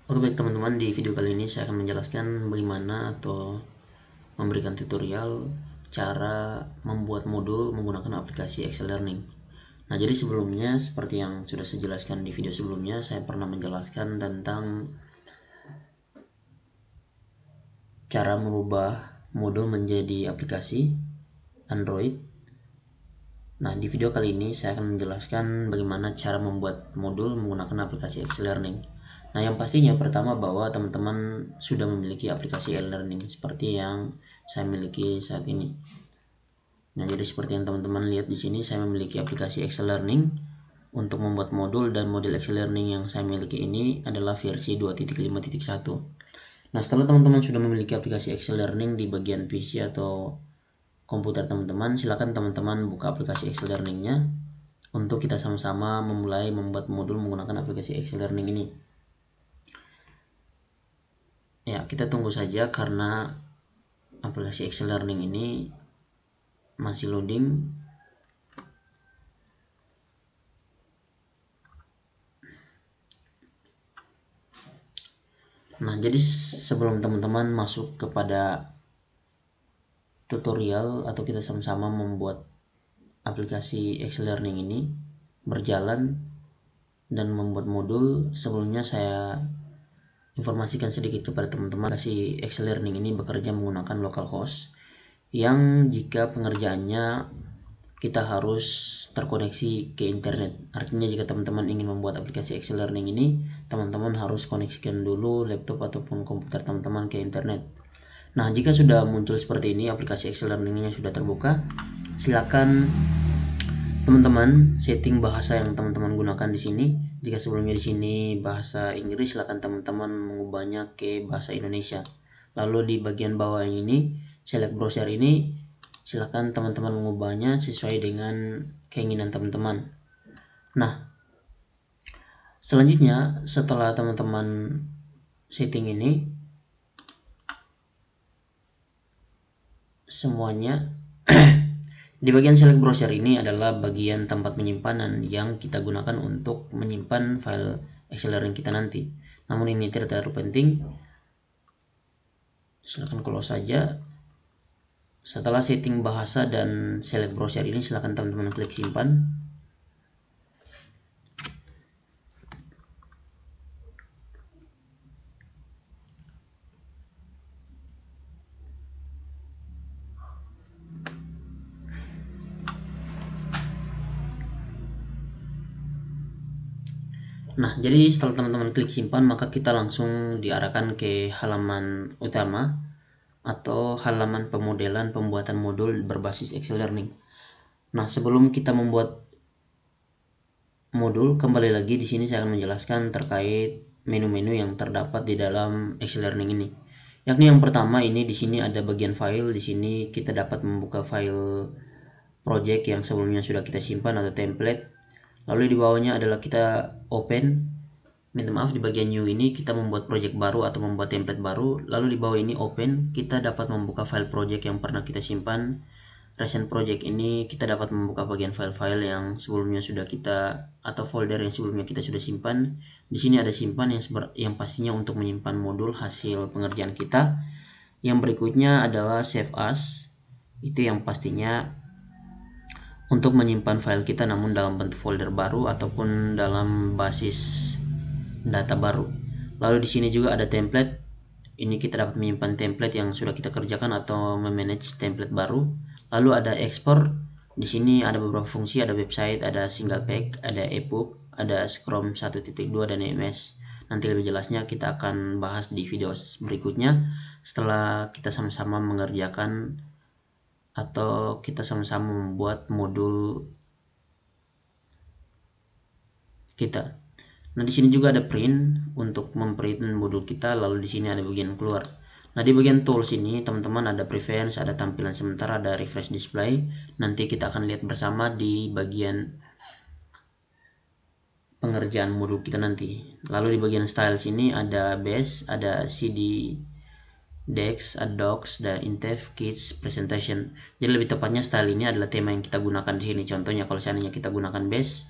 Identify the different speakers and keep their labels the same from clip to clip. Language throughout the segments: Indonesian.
Speaker 1: Oke baik teman-teman, di video kali ini saya akan menjelaskan bagaimana atau memberikan tutorial cara membuat modul menggunakan aplikasi Excel Learning. Nah, jadi sebelumnya seperti yang sudah saya jelaskan di video sebelumnya, saya pernah menjelaskan tentang cara merubah modul menjadi aplikasi Android. Nah, di video kali ini saya akan menjelaskan bagaimana cara membuat modul menggunakan aplikasi Excel Learning. Nah, yang pastinya pertama bahwa teman-teman sudah memiliki aplikasi e-learning seperti yang saya miliki saat ini. Nah, jadi seperti yang teman-teman lihat di sini, saya memiliki aplikasi Excel Learning untuk membuat modul, dan model Excel Learning yang saya miliki ini adalah versi 2.5.1. Nah, setelah teman-teman sudah memiliki aplikasi Excel Learning di bagian PC atau komputer teman-teman, silakan teman-teman buka aplikasi Excel Learning-nya untuk kita sama-sama memulai membuat modul menggunakan aplikasi Excel Learning ini. Ya, kita tunggu saja karena aplikasi Excel Learning ini masih loading. Nah, jadi sebelum teman-teman masuk kepada tutorial atau kita sama-sama membuat aplikasi Excel Learning ini berjalan dan membuat modul, sebelumnya saya informasikan sedikit kepada teman-teman, aplikasi Excel Learning ini bekerja menggunakan localhost yang jika pengerjaannya kita harus terkoneksi ke internet. Artinya jika teman-teman ingin membuat aplikasi Excel Learning ini, teman-teman harus koneksikan dulu laptop ataupun komputer teman-teman ke internet. Nah, jika sudah muncul seperti ini, aplikasi Excel Learning-nya sudah terbuka, silakan teman-teman setting bahasa yang teman-teman gunakan di sini. Jika sebelumnya di sini bahasa Inggris, silakan teman-teman mengubahnya ke bahasa Indonesia. Lalu di bagian bawah yang ini, select browser ini, silakan teman-teman mengubahnya sesuai dengan keinginan teman-teman. Nah, selanjutnya setelah teman-teman setting ini semuanya, di bagian select browser ini adalah bagian tempat penyimpanan yang kita gunakan untuk menyimpan file Excel Learning kita nanti. Namun ini tidak terlalu penting, silakan close saja. Setelah setting bahasa dan select browser ini, silakan teman-teman klik simpan. Nah, jadi setelah teman-teman klik simpan, maka kita langsung diarahkan ke halaman utama atau halaman pemodelan pembuatan modul berbasis Excel Learning. Nah, sebelum kita membuat modul, kembali lagi di sini saya akan menjelaskan terkait menu-menu yang terdapat di dalam Excel Learning ini. Yakni yang pertama ini di sini ada bagian file. Di sini kita dapat membuka file project yang sebelumnya sudah kita simpan atau template. Lalu di bawahnya adalah kita open. Minta maaf, di bagian new ini kita membuat project baru atau membuat template baru. Lalu di bawah ini open, kita dapat membuka file project yang pernah kita simpan. Recent project ini kita dapat membuka bagian file-file yang sebelumnya sudah kita, atau folder yang sebelumnya kita sudah simpan. Di sini ada simpan yang pastinya untuk menyimpan modul hasil pengerjaan kita. Yang berikutnya adalah save as. Itu yang pastinya untuk menyimpan file kita namun dalam bentuk folder baru ataupun dalam basis data baru. Lalu di sini juga ada template. Ini kita dapat menyimpan template yang sudah kita kerjakan atau memanage template baru. Lalu ada export. Di sini ada beberapa fungsi, ada website, ada single page, ada ebook, ada Scrum 1.2 dan MS. Nanti lebih jelasnya kita akan bahas di video berikutnya setelah kita sama-sama mengerjakan atau kita sama-sama membuat modul kita. Nah, di sini juga ada print untuk memprint modul kita. Lalu di sini ada bagian keluar. Nah, di bagian tools ini teman-teman ada preference, ada tampilan sementara, ada refresh display. Nanti kita akan lihat bersama di bagian pengerjaan modul kita nanti. Lalu di bagian style sini ada base, ada CD Dex, ada Docs, dan Intef, Kids, Presentation. Jadi lebih tepatnya style ini adalah tema yang kita gunakan di sini. Contohnya kalau seandainya kita gunakan base,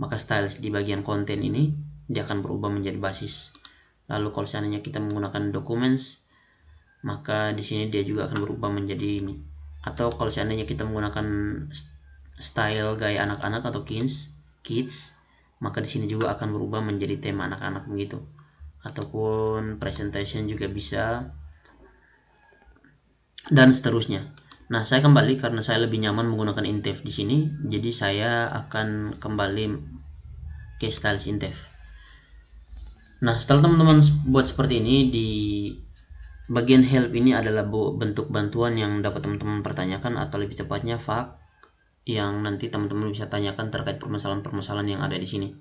Speaker 1: maka style di bagian konten ini dia akan berubah menjadi basis. Lalu kalau seandainya kita menggunakan documents, maka di sini dia juga akan berubah menjadi ini. Atau kalau seandainya kita menggunakan style gaya anak-anak atau kids, maka di sini juga akan berubah menjadi tema anak-anak begitu. Ataupun presentation juga bisa, dan seterusnya. Nah, saya kembali karena saya lebih nyaman menggunakan Intef di sini, jadi saya akan kembali ke styles Intef. Nah, setelah teman-teman buat seperti ini, di bagian help ini adalah bentuk bantuan yang dapat teman-teman pertanyakan, atau lebih tepatnya FAQ yang nanti teman-teman bisa tanyakan terkait permasalahan-permasalahan yang ada di sini.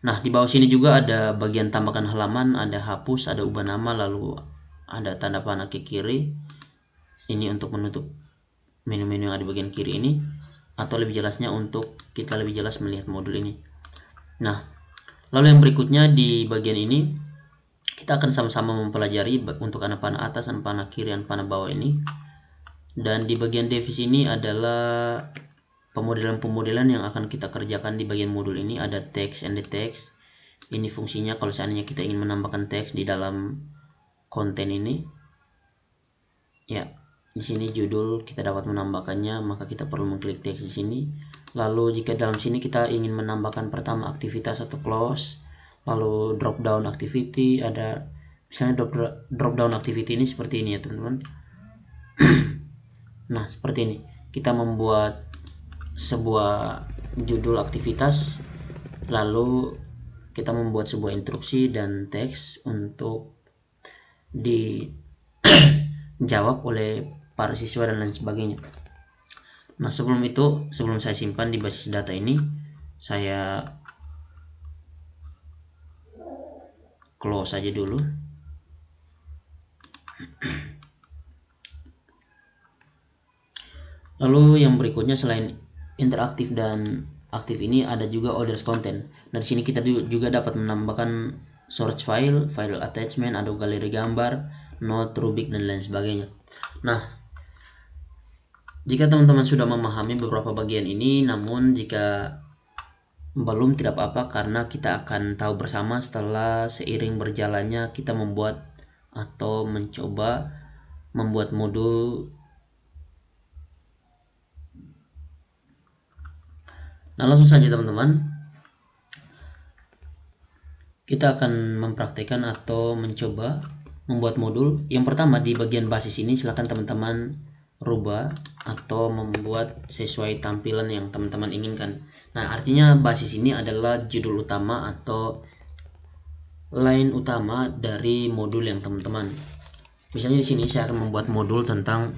Speaker 1: Nah, di bawah sini juga ada bagian tambahkan halaman, ada hapus, ada ubah nama, lalu ada tanda panah ke kiri. Ini untuk menutup menu-menu yang ada di bagian kiri ini, atau lebih jelasnya untuk kita lebih jelas melihat modul ini. Nah, lalu yang berikutnya di bagian ini kita akan sama-sama mempelajari untuk anak panah atas, anak panah kiri, anak panah bawah ini. Dan di bagian devis ini adalah pemodelan-pemodelan yang akan kita kerjakan di bagian modul ini. Ada text and the text. Ini fungsinya kalau seandainya kita ingin menambahkan teks di dalam konten ini. Ya, di sini judul kita dapat menambahkannya, maka kita perlu mengklik teks di sini. Lalu jika dalam sini kita ingin menambahkan pertama aktivitas atau close, lalu drop down activity, ada misalnya drop down activity ini seperti ini ya teman-teman. Nah, seperti ini. Kita membuat sebuah judul aktivitas, lalu kita membuat sebuah instruksi dan teks untuk dijawab oleh para siswa dan lain sebagainya. Nah, sebelum saya simpan di basis data ini, saya close saja dulu. Lalu yang berikutnya selain interaktif dan aktif ini ada juga orders content. Nah, di sini kita juga dapat menambahkan source file, file attachment, ada galeri gambar, note, rubik dan lain sebagainya. Nah, jika teman-teman sudah memahami beberapa bagian ini, namun jika belum, tidak apa-apa karena kita akan tahu bersama setelah seiring berjalannya kita membuat atau mencoba membuat modul. Nah, langsung saja teman-teman, kita akan mempraktekkan atau mencoba membuat modul. Yang pertama di bagian basis ini silakan teman-teman rubah atau membuat sesuai tampilan yang teman-teman inginkan. Nah, artinya basis ini adalah judul utama atau line utama dari modul yang teman-teman. Misalnya di sini saya akan membuat modul tentang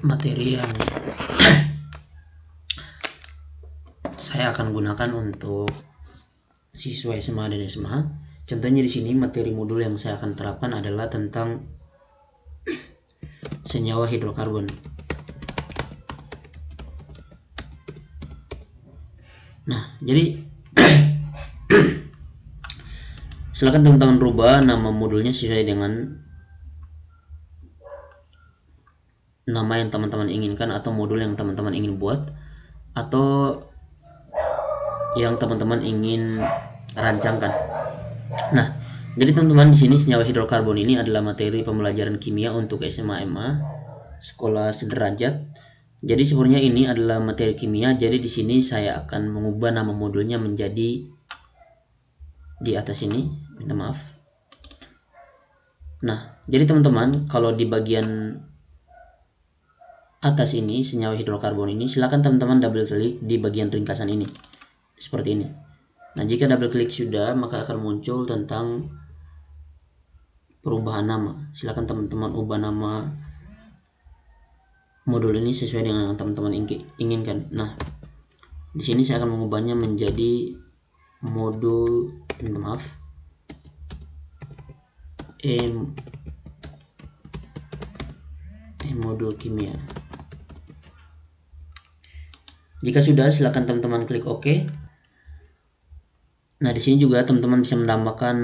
Speaker 1: materi yang saya akan gunakan untuk siswa SMA dan SMA. Contohnya di sini materi modul yang saya akan terapkan adalah tentang senyawa hidrokarbon. Nah, jadi silakan teman-teman rubah nama modulnya sesuai dengan nama yang teman-teman inginkan atau modul yang teman-teman ingin buat atau yang teman-teman ingin rancangkan. Nah, jadi teman-teman di sini senyawa hidrokarbon ini adalah materi pembelajaran kimia untuk SMA MA sekolah sederajat. Jadi sebenarnya ini adalah materi kimia. Jadi di sini saya akan mengubah nama modulnya menjadi di atas ini. Minta maaf. Nah, jadi teman-teman kalau di bagian atas ini senyawa hidrokarbon ini, silakan teman-teman double klik di bagian ringkasan ini. Seperti ini. Nah, jika double klik sudah, maka akan muncul tentang perubahan nama. Silakan teman-teman ubah nama modul ini sesuai dengan yang teman-teman inginkan. Nah, di sini saya akan mengubahnya menjadi modul, modul kimia. Jika sudah, silakan teman-teman klik OK. Nah, di sini juga teman-teman bisa menambahkan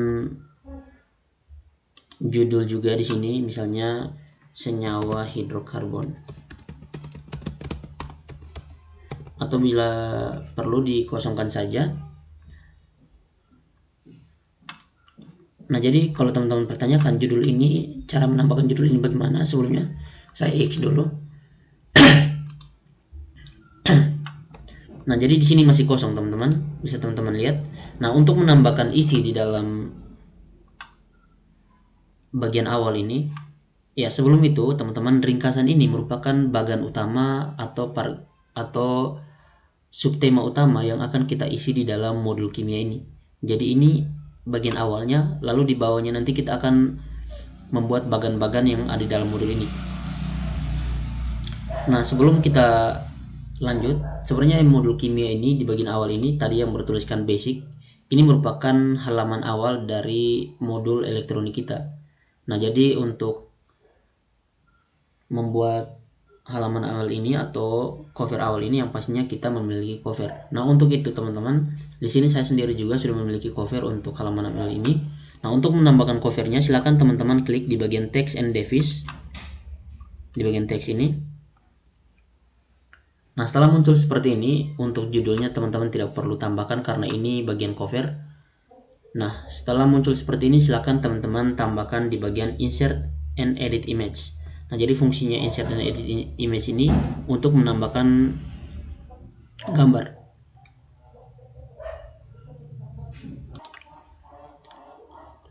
Speaker 1: judul juga di sini, misalnya senyawa hidrokarbon. atau bila perlu dikosongkan saja. Nah, jadi kalau teman-teman pertanyakan judul ini, cara menambahkan judul ini bagaimana, sebelumnya saya X dulu. Nah, jadi di sini masih kosong teman-teman, bisa teman-teman lihat. Nah, untuk menambahkan isi di dalam bagian awal ini, ya sebelum itu teman-teman, ringkasan ini merupakan bagian utama atau subtema utama yang akan kita isi di dalam modul kimia ini. Jadi ini bagian awalnya, lalu di bawahnya nanti kita akan membuat bagan-bagan yang ada di dalam modul ini. Nah, sebelum kita lanjut, sebenarnya modul kimia ini di bagian awal ini tadi yang bertuliskan basic, ini merupakan halaman awal dari modul elektronik kita. Nah, jadi untuk membuat halaman awal ini atau cover awal ini, yang pastinya kita memiliki cover. Nah, untuk itu teman-teman, di sini saya sendiri juga sudah memiliki cover untuk halaman awal ini. Nah, untuk menambahkan covernya, silakan teman-teman klik di bagian text and device di bagian teks ini. Nah, setelah muncul seperti ini, untuk judulnya teman-teman tidak perlu tambahkan karena ini bagian cover. Nah, setelah muncul seperti ini, silakan teman-teman tambahkan di bagian insert and edit image. Nah, jadi fungsinya insert dan edit image ini untuk menambahkan gambar.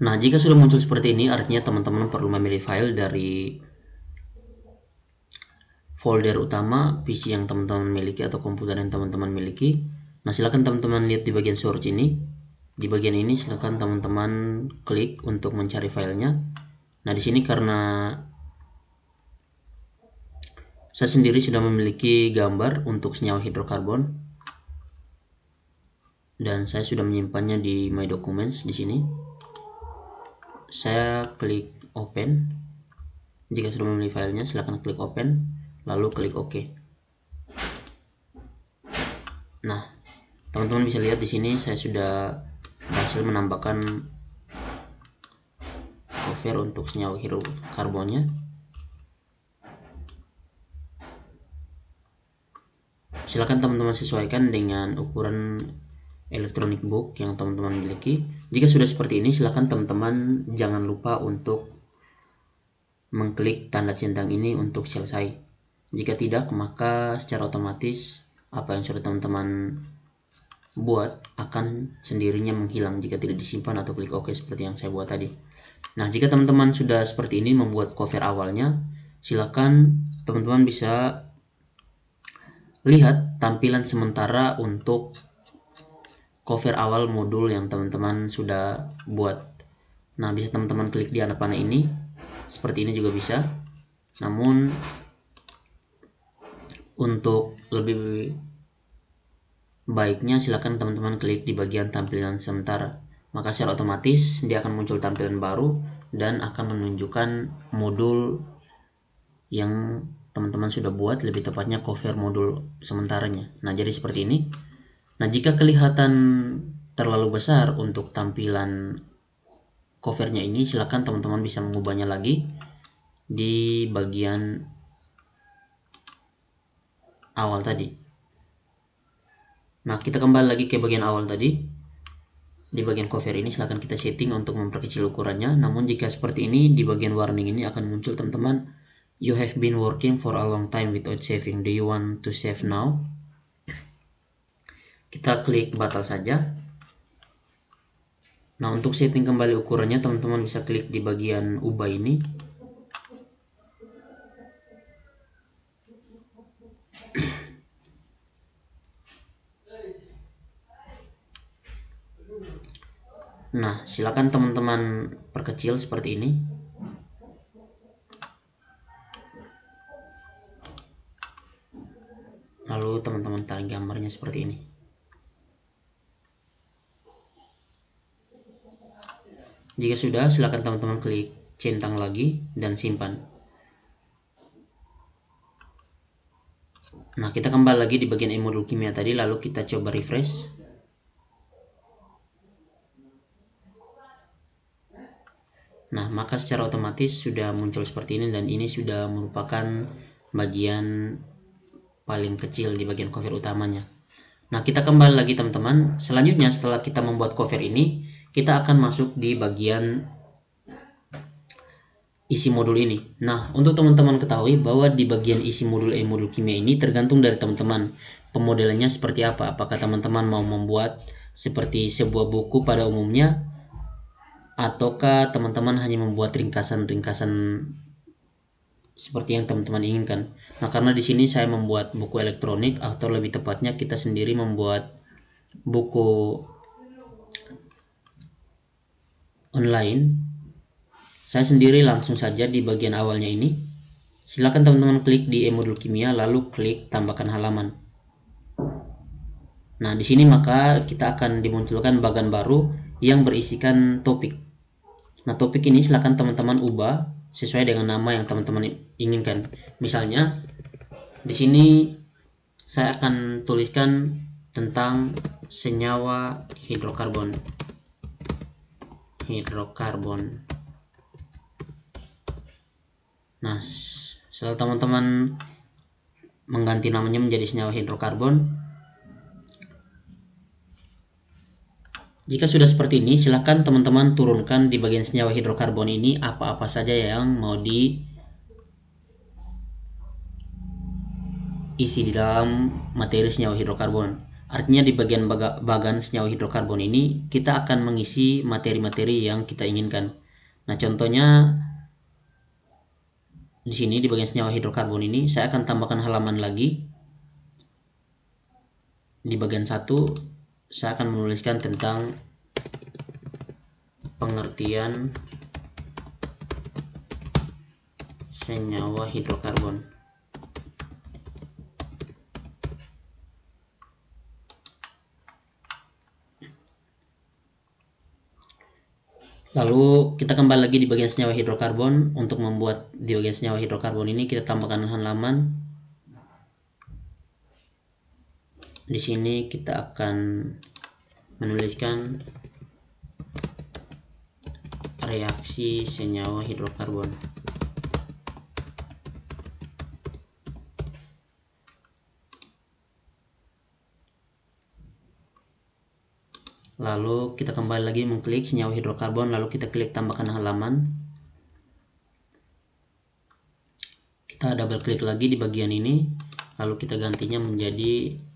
Speaker 1: Nah, jika sudah muncul seperti ini, artinya teman-teman perlu memilih file dari folder utama PC yang teman-teman miliki atau komputer yang teman-teman miliki. Nah, silakan teman-teman lihat di bagian search ini. Di bagian ini silakan teman-teman klik untuk mencari filenya. Nah, di sini karena saya sendiri sudah memiliki gambar untuk senyawa hidrokarbon dan saya sudah menyimpannya di My Documents di sini. Saya klik open. Jika sudah memiliki filenya, silakan klik open, lalu klik OK. Nah, teman-teman bisa lihat di sini saya sudah berhasil menambahkan cover untuk senyawa hidrokarbonnya. Silakan teman-teman sesuaikan dengan ukuran electronic book yang teman-teman miliki. Jika sudah seperti ini, silakan teman-teman jangan lupa untuk mengklik tanda centang ini untuk selesai. Jika tidak, maka secara otomatis apa yang sudah teman-teman buat akan sendirinya menghilang jika tidak disimpan atau klik OK seperti yang saya buat tadi. Nah, jika teman-teman sudah seperti ini membuat cover awalnya, silakan teman-teman bisa lihat tampilan sementara untuk cover awal modul yang teman-teman sudah buat. Nah, bisa teman-teman klik di anak panah ini, seperti ini juga bisa. Namun untuk lebih baiknya silakan teman-teman klik di bagian tampilan sementara. Maka secara otomatis dia akan muncul tampilan baru dan akan menunjukkan modul yang teman-teman sudah buat, lebih tepatnya cover modul sementaranya. Nah, jadi seperti ini. Nah, jika kelihatan terlalu besar untuk tampilan covernya ini, silakan teman-teman bisa mengubahnya lagi di bagian awal tadi. Nah, kita kembali lagi ke bagian awal tadi. Di bagian cover ini silakan kita setting untuk memperkecil ukurannya. Namun jika seperti ini, di bagian warning ini akan muncul teman-teman, you have been working for a long time without saving. Do you want to save now? Kita klik batal saja. Nah, untuk setting kembali ukurannya, teman-teman bisa klik di bagian ubah ini. Nah, silakan teman-teman perkecil seperti ini. Lalu teman-teman tarik gambarnya seperti ini. Jika sudah, silakan teman-teman klik centang lagi dan simpan. Nah, kita kembali lagi di bagian modul kimia tadi, lalu kita coba refresh. Nah, maka secara otomatis sudah muncul seperti ini dan ini sudah merupakan bagian paling kecil di bagian cover utamanya. Nah, kita kembali lagi teman-teman. Selanjutnya setelah kita membuat cover ini, kita akan masuk di bagian isi modul ini. Nah, untuk teman-teman ketahui bahwa di bagian isi modul modul kimia ini tergantung dari teman-teman pemodelannya seperti apa. Apakah teman-teman mau membuat seperti sebuah buku pada umumnya, ataukah teman-teman hanya membuat ringkasan-ringkasan seperti yang teman-teman inginkan. Nah, karena di sini saya membuat buku elektronik, atau lebih tepatnya kita sendiri membuat buku online, saya sendiri langsung saja di bagian awalnya ini. Silakan teman-teman klik di modul kimia, lalu klik tambahkan halaman. Nah, di sini maka kita akan dimunculkan bagan baru yang berisikan topik. Nah, topik ini silakan teman-teman ubah sesuai dengan nama yang teman-teman inginkan. Misalnya di sini saya akan tuliskan tentang senyawa hidrokarbon. Nah, setelah teman-teman mengganti namanya menjadi senyawa hidrokarbon, jika sudah seperti ini, silahkan teman-teman turunkan di bagian senyawa hidrokarbon ini apa-apa saja yang mau diisi di dalam materi senyawa hidrokarbon. Artinya di bagian bagan senyawa hidrokarbon ini kita akan mengisi materi-materi yang kita inginkan. Nah, contohnya di sini di bagian senyawa hidrokarbon ini saya akan tambahkan halaman lagi. Di bagian 1 saya akan menuliskan tentang pengertian senyawa hidrokarbon. Lalu kita kembali lagi di bagian senyawa hidrokarbon. Untuk membuat di bagian senyawa hidrokarbon ini kita tambahkan halaman. Di sini kita akan menuliskan reaksi senyawa hidrokarbon. Lalu kita kembali lagi mengklik senyawa hidrokarbon, lalu kita klik tambahkan halaman. Kita double klik lagi di bagian ini, lalu kita gantinya menjadi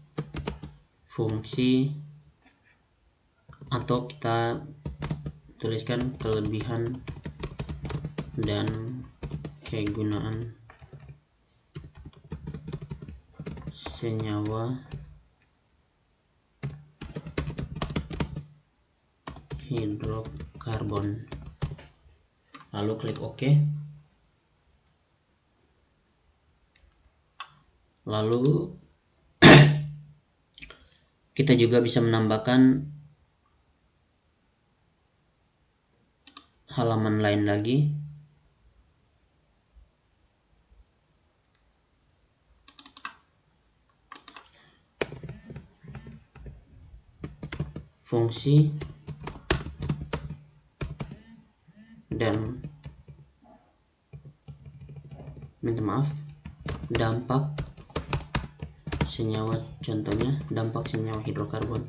Speaker 1: fungsi, atau kita tuliskan kelebihan dan kegunaan senyawa hidrokarbon, lalu klik OK. Lalu kita juga bisa menambahkan halaman lain lagi. Fungsi dan dampak senyawa, contohnya dampak senyawa hidrokarbon.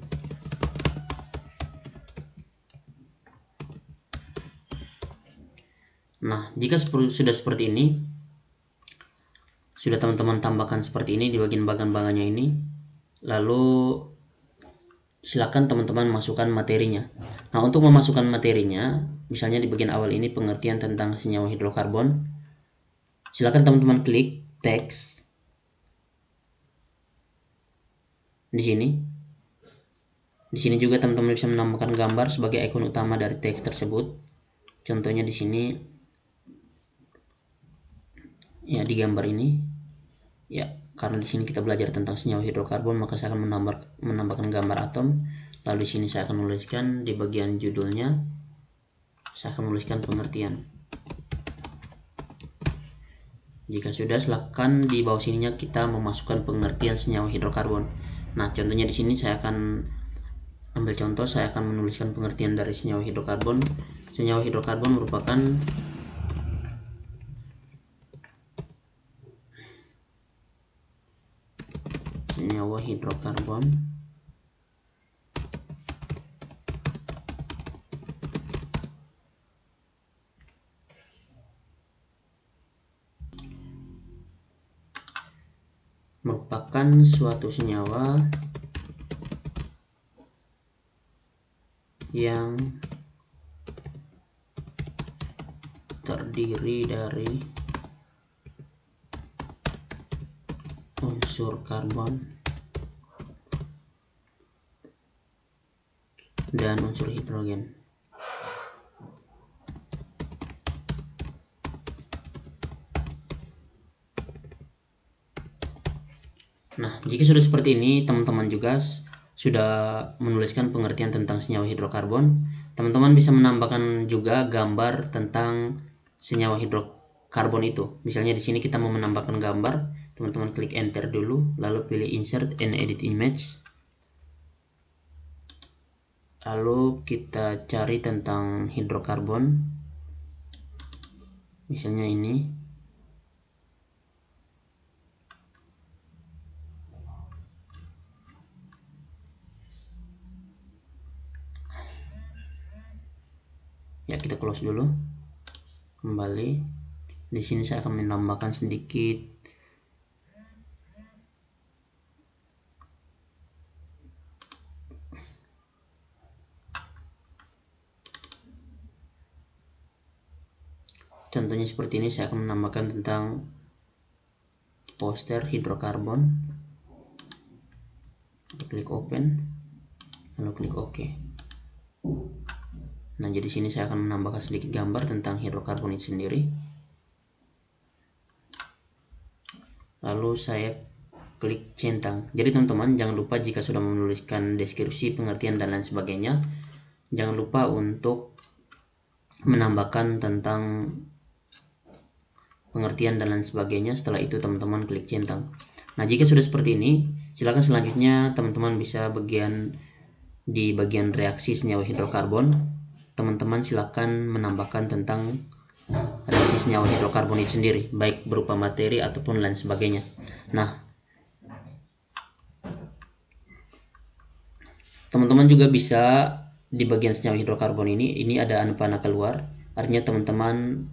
Speaker 1: Nah, jika sudah seperti ini, sudah teman-teman tambahkan seperti ini di bagian bagan-bagannya ini, lalu silakan teman-teman masukkan materinya. Nah, untuk memasukkan materinya, misalnya di bagian awal ini pengertian tentang senyawa hidrokarbon, silakan teman-teman klik teks di sini. Di sini juga teman-teman bisa menambahkan gambar sebagai ikon utama dari teks tersebut. Contohnya di sini, ya di gambar ini, ya karena di sini kita belajar tentang senyawa hidrokarbon, maka saya akan menambahkan gambar atom. Lalu di sini saya akan menuliskan di bagian judulnya, saya akan menuliskan pengertian. Jika sudah, silakan di bawah sininya kita memasukkan pengertian senyawa hidrokarbon. Nah, contohnya di sini saya akan ambil contoh, saya akan menuliskan pengertian dari senyawa hidrokarbon. Senyawa hidrokarbon merupakan senyawa hidrokarbon. Merupakan suatu senyawa yang terdiri dari unsur karbon dan unsur hidrogen. Nah, jika sudah seperti ini, teman-teman juga sudah menuliskan pengertian tentang senyawa hidrokarbon. Teman-teman bisa menambahkan juga gambar tentang senyawa hidrokarbon itu. Misalnya di sini kita mau menambahkan gambar, teman-teman klik enter dulu, lalu pilih insert and edit image. Lalu kita cari tentang hidrokarbon. Misalnya ini. Ya, kita close dulu. Kembali. Di sini saya akan menambahkan sedikit contohnya seperti ini. Saya akan menambahkan tentang poster hidrokarbon. Klik open, lalu klik OK. Nah, jadi sini saya akan menambahkan sedikit gambar tentang hidrokarbon itu sendiri. Lalu saya klik centang. Jadi teman-teman jangan lupa jika sudah menuliskan deskripsi, pengertian dan lain sebagainya, jangan lupa untuk menambahkan tentang pengertian dan lain sebagainya. Setelah itu teman-teman klik centang. Nah, jika sudah seperti ini, silakan selanjutnya teman-teman bisa di bagian reaksi senyawa hidrokarbon. Teman-teman silakan menambahkan tentang reaksi senyawa hidrokarbon itu sendiri, baik berupa materi ataupun lain sebagainya. Nah, teman-teman juga bisa di bagian senyawa hidrokarbon ini ada panah keluar, artinya teman-teman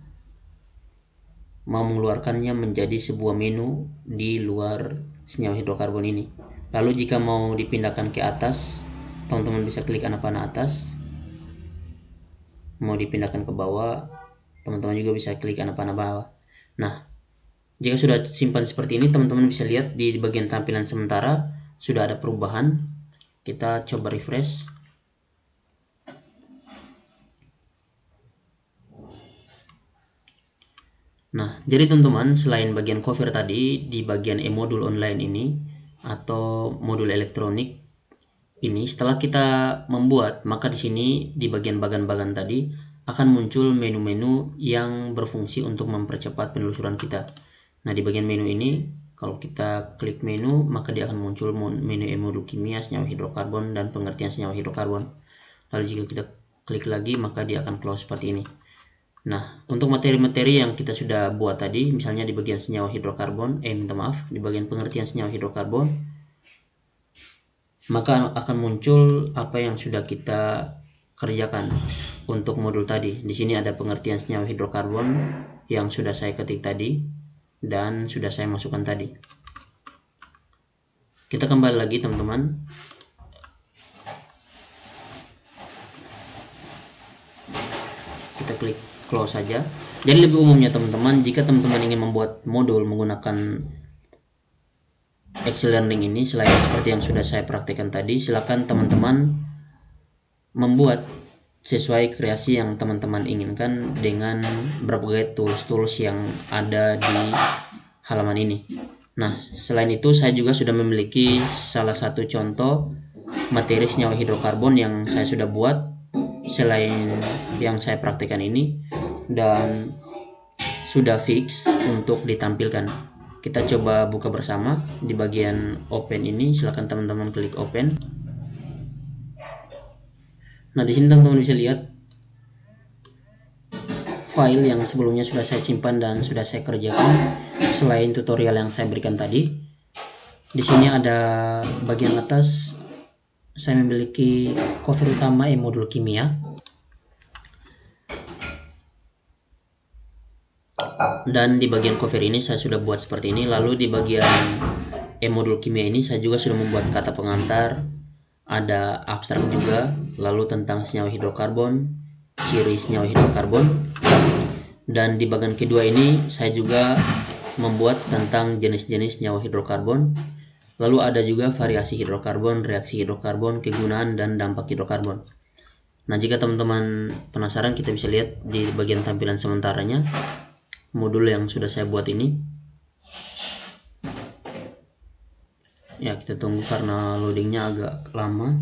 Speaker 1: mau mengeluarkannya menjadi sebuah menu di luar senyawa hidrokarbon ini. Lalu jika mau dipindahkan ke atas, teman-teman bisa klik panah atas. Mau dipindahkan ke bawah, teman-teman juga bisa klik panah bawah. Nah, jika sudah simpan seperti ini, teman-teman bisa lihat di bagian tampilan sementara sudah ada perubahan. Kita coba refresh. Nah, jadi teman-teman, selain bagian cover tadi, di bagian e-modul online ini atau modul elektronik ini, setelah kita membuat, maka di sini di bagian bagan-bagan tadi akan muncul menu-menu yang berfungsi untuk mempercepat penelusuran kita. Nah, di bagian menu ini, kalau kita klik menu, maka dia akan muncul menu e-modul kimia, senyawa hidrokarbon, dan pengertian senyawa hidrokarbon. Lalu jika kita klik lagi, maka dia akan close seperti ini. Nah, untuk materi-materi yang kita sudah buat tadi, misalnya di bagian senyawa hidrokarbon, di bagian pengertian senyawa hidrokarbon, maka akan muncul apa yang sudah kita kerjakan untuk modul tadi. Di sini ada pengertian senyawa hidrokarbon yang sudah saya ketik tadi dan sudah saya masukkan tadi. Kita kembali lagi teman-teman. Kita klik close saja. Jadi lebih umumnya teman-teman, jika teman-teman ingin membuat modul menggunakan Excel Learning ini, selain seperti yang sudah saya praktekkan tadi, silakan teman-teman membuat sesuai kreasi yang teman-teman inginkan dengan berbagai tools-tools yang ada di halaman ini. Nah, selain itu saya juga sudah memiliki salah satu contoh materi senyawa hidrokarbon yang saya sudah buat selain yang saya praktekkan ini dan sudah fix untuk ditampilkan. Kita coba buka bersama di bagian open ini. Silakan teman-teman klik open. Nah, di sini teman-teman bisa lihat file yang sebelumnya sudah saya simpan dan sudah saya kerjakan selain tutorial yang saya berikan tadi. Di sini ada bagian atas saya memiliki cover utama modul kimia, dan di bagian cover ini saya sudah buat seperti ini. Lalu di bagian modul kimia ini saya juga sudah membuat kata pengantar, ada abstrak juga, lalu tentang senyawa hidrokarbon, ciri senyawa hidrokarbon, dan di bagian kedua ini saya juga membuat tentang jenis-jenis senyawa hidrokarbon, lalu ada juga variasi hidrokarbon, reaksi hidrokarbon, kegunaan dan dampak hidrokarbon. Nah, jika teman-teman penasaran, kita bisa lihat di bagian tampilan sementaranya modul yang sudah saya buat ini. Ya, kita tunggu karena loadingnya agak lama.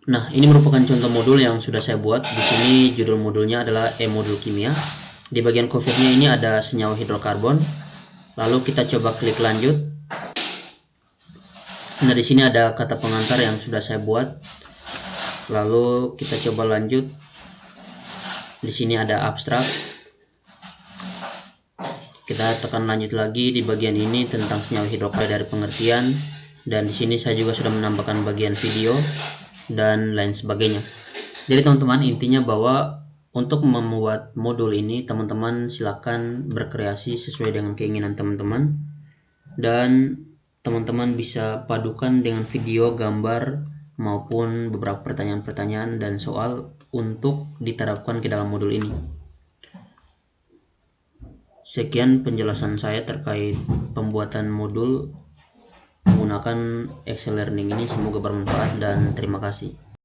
Speaker 1: Nah, ini merupakan contoh modul yang sudah saya buat. Di sini judul modulnya adalah modul kimia. Di bagian covernya ini ada senyawa hidrokarbon. Lalu kita coba klik lanjut. Nah, di sini ada kata pengantar yang sudah saya buat. Lalu kita coba lanjut. Di sini ada abstrak. Kita tekan lanjut lagi di bagian ini tentang senyawa hidrokarbon dari pengertian, dan di sini saya juga sudah menambahkan bagian video dan lain sebagainya. Jadi teman-teman, intinya bahwa untuk membuat modul ini teman-teman silakan berkreasi sesuai dengan keinginan teman-teman, dan teman-teman bisa padukan dengan video, gambar, maupun beberapa pertanyaan-pertanyaan dan soal untuk diterapkan ke dalam modul ini. Sekian penjelasan saya terkait pembuatan modul menggunakan Excel Learning ini. Semoga bermanfaat dan terima kasih.